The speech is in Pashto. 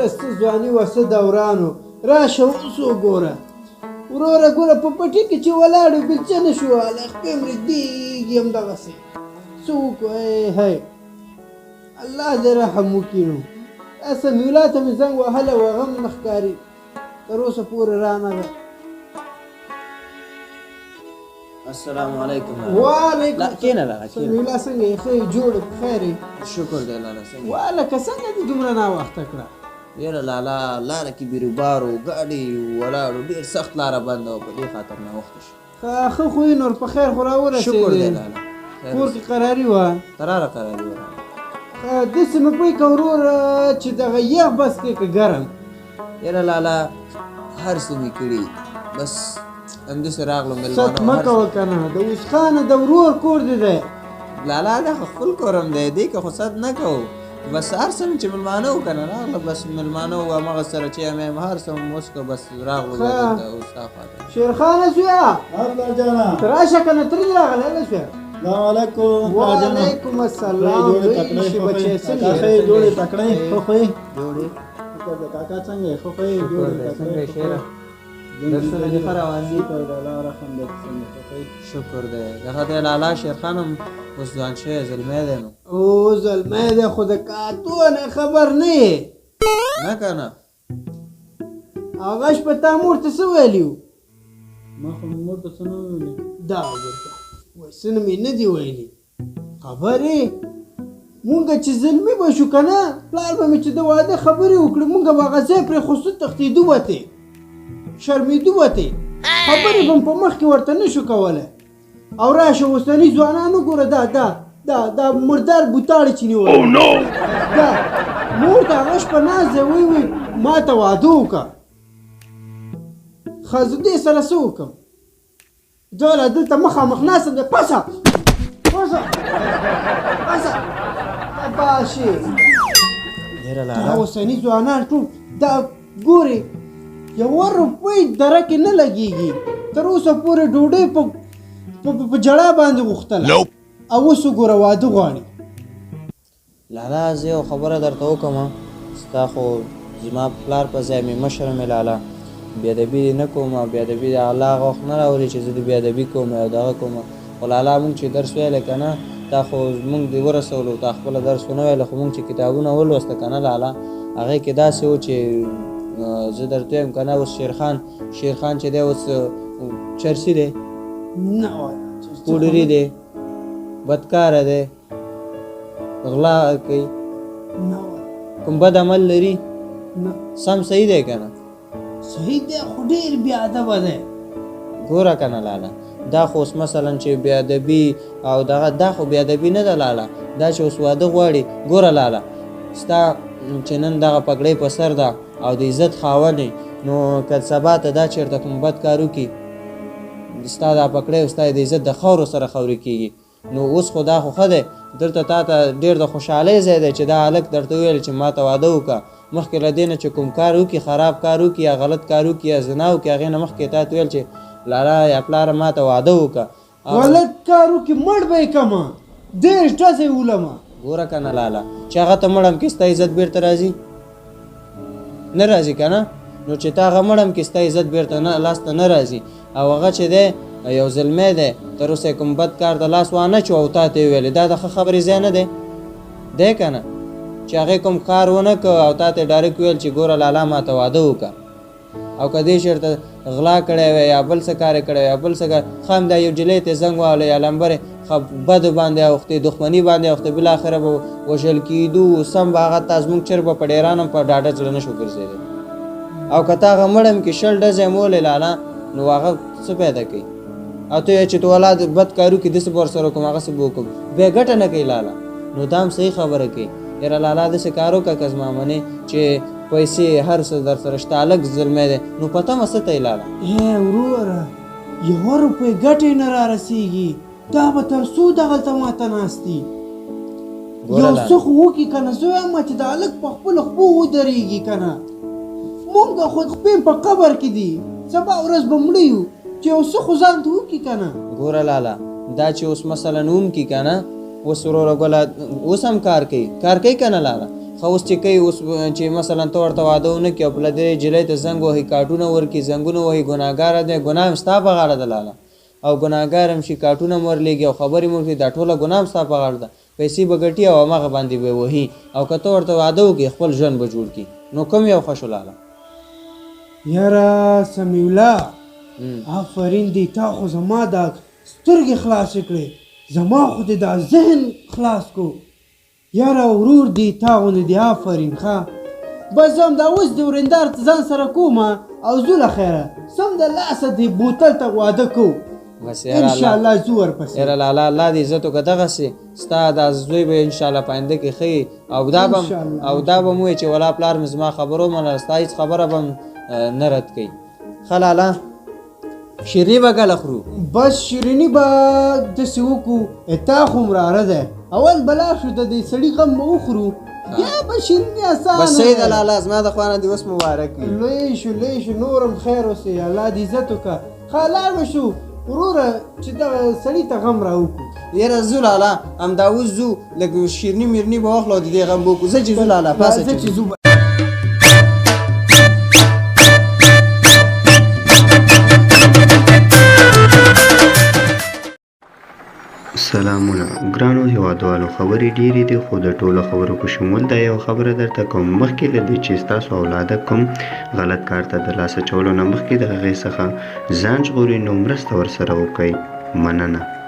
یاره څه ځواني وه څه دوران و راشه اوس وګوره وروره ګوره په پټي کې چې ولاړ و بېلچه نه شو هله خپې مې دیږي همدغسې څه وکړو هی الله دې رحم وکړي نو دا سمیولا ته مې زنګ وهلی و هغه هم نه ښکاري تر اوسه پورې رانغی السلام علیکم وعلیکم لا کېنه لاله سمیولا څنګه یې ښه یې جوړ یې په خیر یې شکر دی لاله څنګه والکه څنګه دې دومره ناوخته کړه یاره لاله لاره کې بیروبار و ګاډي ولاړو ډېر سخت لاره بنده وه په دې خاطر ناوخته شو ښه خو یې نور په خیر خو راورسېدې شکر دی لاله کور کې قراري وه قراره قراري وه داسې مې پوه که وروره چې دغه یخ بس کې که ګرم یاره لاله هر څه مې کړي بس همداسې راغلو ست مه کوه که نه د اوس خانه د ورور کور دی دی لاله دا خو خپل کورم دی دې که خو ست نه کوو بس هر څه چې مېلمانه وو که نه راغله بس مېلمانه وو همغه سره چې مې هر څه مو وسکه بس راغلو دلته اوس دا خواته شیرخانه زویه الله جانا ته راشه که نه ترې راغلی هله زویه السلام علیکم وعلیکم السلام لوی شي بچی څنګه کاکا یې جوړې تکړه یې خو خو یې جوړې کاکا څنګه یې خو خو یې شکر دی څنګه یې شیره درسونه دې ښه روان دي شکر دی الله رحم دې څنګه خو خو یې شکر دی دغه دی لالا شیرخان هم اوس ځوان شوی زلمی دی نو او زلمی دی خو د کاتو نه خبر نه یې نه که نه هغه شپه تا مور ته څه ویلي وو ما خو مور ته څه نه ویلي دا ورته وایي څه نه مې نه دي ویلي خبرې مونږ چې زلمي به شو که نه پلار به مې چې د واده خبرې وکړې مونږ به هغه ځای پرېښوستو تښتېدو به تې شرمېدو به تې خبرې به م په مخ کې ورته نه شو کولی او راشه اوسني ځوانان وګوره دا مردار بوتاړې چې نیولي دا مور ته هغه شپه ناست دی وی ما ته واده وکړه ښه زه دې سره څه وکړم دوله دلته مخامخ ناستم دی پسه باشي ډېره دا لاله اوسني ځوانان ټول دا ګورې یوه روپۍ دره کې نه لګېږي تر اوسه پورې ډوډۍ په جړا باندې غوښتله او اوس وګوره واده غواړي لالا زه یو خبره درته وکړم ستا خو زما پلار په ځای مې مشر مې لالا بېادبي نه کوم او بېادبي د الله هغه وخت نه راولي چې زه د بېادبي کوم او دغه کوم خو لالا مونږ چې درس ویلی که نه تا خو مونږ دې ورسولو تا خپله درس ونه ویله خو مونږ چې کتابونه ولوسته که نه لالا هغې کې داسې و چې زه درته وایم که نه اوس شیرخان چې دی اوس چرسي دی نه پوډري دی بدکاره دی غلا کوي کوم بد عمل لري نه سم صحیح دی که نه صحیح دی خو ډېر بې ادبه دی ګوره که نه لاله دا خو اوس مثلا چې بېادبي او دغه دا خو بېادبي نه ده لاله دا چې اوس واده غواړي ګوره لاله ستا چې نن دغه پګړۍ په سر ده او د عزت خاوند نو که سبا ته دا چېرته کوم بد کار وکړي ستا دا پګړۍ او ستا د عزت د خاورو سره خاورې کېږي نو اوس خو دا خو ښه دی دلته تا ته ډېر د خوشحالۍ ځای دی چې دا هلک درته وویل چې ما ته واده وکړه مخکې له دې نه چې کوم کار وکړي خراب کار وکړي یا غلط کار وکړي یا زنا وکړي هغې نه مخکې تا ته ویل چې لالا یا پلاره ما ته واده وکړه غلط کار وکړي مړ به یې کړمه دېرش ډزې یې ولمه ګوره که نه لاله چې هغه ته مړم کې ستا عزت بېرته راځي نه راځي که نه نو چې تا هغه مړم کې ستا عزت بېرته لاسته نه راځي او هغه چې دی یو زلمی دی تر اوسه کوم بد کار د لاس وانه چو او تا ته یې ویلې دا د ښه خبرې ځای نه دی دی که نه چې هغې کوم کار ونه کړ او تا ته یې ډایرکټ ویل چې ګوره لالا ما ته واده وکړه او که دې چېرته غلا کړی وی یا بل څه کار یې کړی یا بل څه کار ښه همدا یو جلۍ ته زنګ واهلی یا لمبر ښه بدو باندې اوښتې دښمني باندې اوښتې بالاخره به وژل کېدو سم به هغه تا زموږ چر به په ډیران هم په ډاډه زړه نه شو ګرځېدی او که تا هغه مړم کې شل ډزې مولې لالا نو هغه څه پیدا کوي او ته یې چې تو اولاد بد کار وکړي داسې به ورسره وکړم هغسې به وکړم بیا ګټه نه کوي لالا نو دا هم صحیح خبره کوي یاره لالا داسې کار وکړه که زما منې چې پیسې هر څه در سره شته هلک زلمی دی نو په تمه څه ته یې لاله وروره یوه روپۍ ګټې نه را رسېږي دا به تر څو دغلته ماته ناست دي یو څه خو وکړي که نه زه وایم چې د هلک په خپلو خپو ودرېږي که نه مونږ خو خپې په قبر کې دي سبا ورځ به مړه یو چې یو څه خو ځان ته وکړي که نه ګوره لاله دا چې اوس مثلا وم کي که نه اوس وروره ګله اوس هم کار کوي که نه لاله خو اوس چې کوي اوس چې مثلا ته ورته واده ونه کړې او پلدرې نجلۍ ته زنګ وهي کارټونه ورکړي زنګونه وهي ګناهګاره دی ګناه هم ستا په غاړه ده لاله او ګناهګار هم شي کارټونه هم ورلېږي او خبرې مو وکړي دا ټوله ګناه هم ستا په غاړه ده پیسې به ګټي او هماغه باندې به وهي او که ته ورته واده وکړې خپل ژوند به جوړ کړي نو کوم یو ښه شو لاله یاره سمیع الله آفرین دی تا خو زما دا سترګې خلاصې کړې زما خو دې دا ذهن خلاص کو یاره ورور دی تا غوندې دی آفرین ښه بس هم دا اوس د ورندار ځان سره کومه او زو له خیره سم د لاسه دې بوتل ته واده کو بس انشاءالله زو ورپسې یاره لاله الله دې عزت وکړه دغسې ستا دا زوی به انشاءالله په آینده کې ښه او دا به مو وایي چې ولا پلار مې زما خبره ومنله ستا هېڅ خبره به نه رد کوي ښه لاله شیریني به کله خورو بس شیریني به داسې وکړو تا خو مراره دی اول بلا شو د دې سړي غم به وخورو بیا به شیریني اسانه بس صحیح ده لاله زما د خوا نه دې اوس مبارک وي لوی شو نورم خیر اوسې الله دې عزت وکړه ښه لاړ به شو وروره چې دغه سړي ته غم را وکړو یاره ځو لاله همدا اوس ځو لږ شیریني میرني به واخلو د دې غم به وکړو زه چې ځو لاله پاسه چې ځو سلامونه ګرانو هیوادوالو خبرې ډېرې دي خو د ټولو خبرو په شمول دا یو خبره درته کوم مخکې له دې چې ستاسو اولاده کوم غلط کار ته د لاسه چولو نه مخکې د هغې څخه ځان ژغوري نو مرسته ورسره وکړئ مننه